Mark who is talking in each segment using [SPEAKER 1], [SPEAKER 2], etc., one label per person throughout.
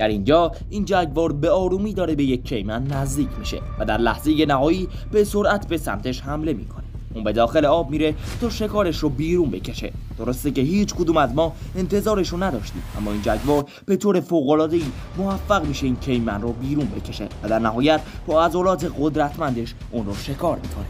[SPEAKER 1] در اینجا این جگوار به آرومی داره به یک کیمن نزدیک میشه و در لحظه نهایی به سرعت به سمتش حمله میکنه. اون به داخل آب میره تا شکارش رو بیرون بکشه. درسته که هیچ کدوم از ما انتظارش رو نداشتیم، اما این جگوار به طور فوق‌العاده‌ای موفق میشه این کیمن رو بیرون بکشه و در نهایت با عضلات قدرتمندش اون رو شکار میکنه.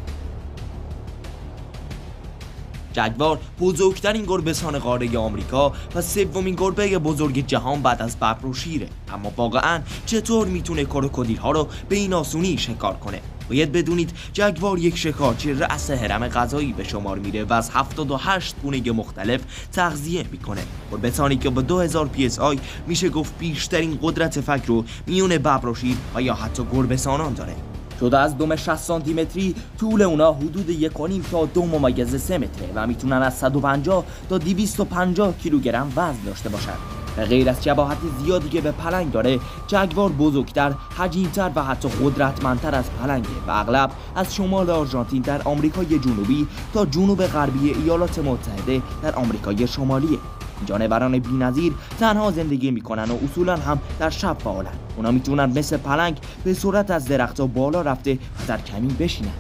[SPEAKER 1] جگوار بزرگترین گربه‌سان قاره آمریکا و سومین گربه بزرگ جهان بعد از ببر و شیره. اما واقعاً چطور میتونه کروکودیل‌ها رو به این آسونی شکار کنه؟ باید بدونید جگوار یک شکارچی رأس هرم غذایی به شمار میره و از 78 گونه مختلف تغذیه میکنه. گربه‌سانی که با 2000 PSI میشه گفت بیشترین قدرت فک رو میون ببر و شیر و یا حتی گربه‌سانان داره. جدا از دم 60 سانتی متری، طول اونا حدود 1.5 تا 2.3 متره و میتونن از 150 تا 250 کیلوگرم وزن داشته باشن. و غیر از شباهت زیادی که به پلنگ داره، جگوار بزرگتر، حجیمتر و حتی قدرتمندتر از پلنگه و اغلب از شمال آرژانتین در آمریکای جنوبی تا جنوب غربی ایالات متحده در آمریکای شمالیه. جانوران بی‌نظیر تنها زندگی میکنن و اصولا هم در شب فعالن. اونا میتونن مثل پلنگ به سرعت از درخت‌ها بالا رفته و در کمین بشینن.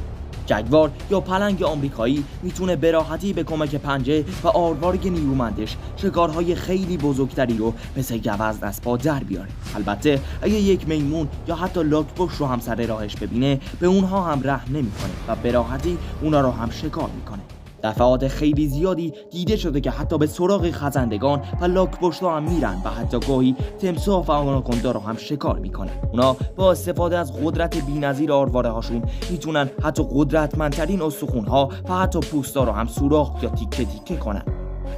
[SPEAKER 1] جگوار یا پلنگ آمریکایی میتونه به راحتی به کمک پنجه و آروارگ نیرومندش شکارهای خیلی بزرگتری رو مثل گوزن از پا در بیاره. البته اگه یک میمون یا حتی لاک‌پشت رو هم سر راهش ببینه، به اونها هم رحم نمیکنه و به راحتی اونا رو هم شکار میکنه. دفعات خیلی زیادی دیده شده که حتی به سراغ خزندگان و لاک‌پشت‌ها هم میرن و حتی گاهی تمساح و آناکوندا رو هم شکار میکنه. اونا با استفاده از قدرت بی‌نظیر آرواره هاشون میتونن حتی قدرتمندترین استخوان‌ها و حتی پوستا رو هم سوراخ یا تیکه تیکه کنن.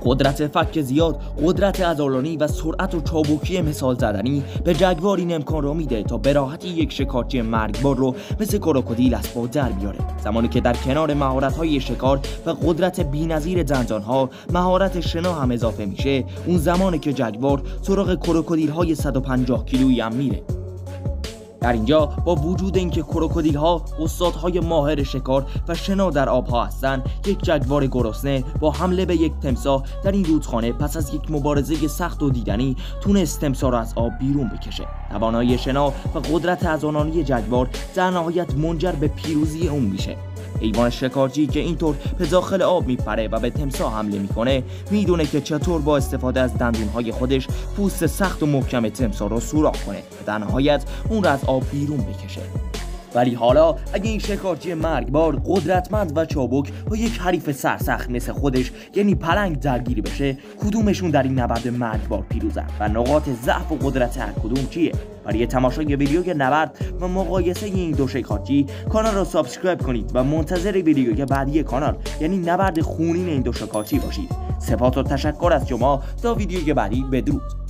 [SPEAKER 1] قدرت فک زیاد، قدرت عضلانی و سرعت و چابکی مثال زدنی به جگوار این امکان رو میده تا به راحتی یک شکارچی مرگبار رو مثل کروکودیل از پا در بیاره. زمانی که در کنار مهارت‌های شکار و قدرت بی‌نظیر دندان‌ها، مهارت شنا هم اضافه میشه، اون زمانی که جگوار سراغ کروکودیل‌های 150 کیلویی هم میره. در اینجا با وجود اینکه کروکودیل‌ها استادهای ماهر شکار و شنا در آب‌ها هستند، یک جگوار گرسنه با حمله به یک تمساح در این رودخانه پس از یک مبارزه سخت و دیدنی تونست تمساح را از آب بیرون بکشه. توانایی شنا و قدرت عضلانی جگوار در نهایت منجر به پیروزی اون میشه. حیوان شکارچی که اینطور به داخل آب میپره و به تمساح حمله میکنه، میدونه که چطور با استفاده از دندونهای خودش پوست سخت و محکم تمساح رو سوراخ کنه و در نهایت اون را از آب بیرون بکشه. ولی حالا اگه این شکارچی مرگبار، قدرتمند و چابک با یک حریف سرسخت مثل خودش یعنی پلنگ درگیر بشه، کدومشون در این نبرد مرگبار پیروزن و نقاط ضعف و قدرت هر کدوم چیه؟ برای تماشای ویدیوی نبرد و مقایسه این دو شکارچی کانال رو سابسکرایب کنید و منتظر ویدیوی بعدی کانال یعنی نبرد خونین این دو شکارچی باشید. سپاس و تشکر از شما. تا ویدیوی بعدی، بدرود.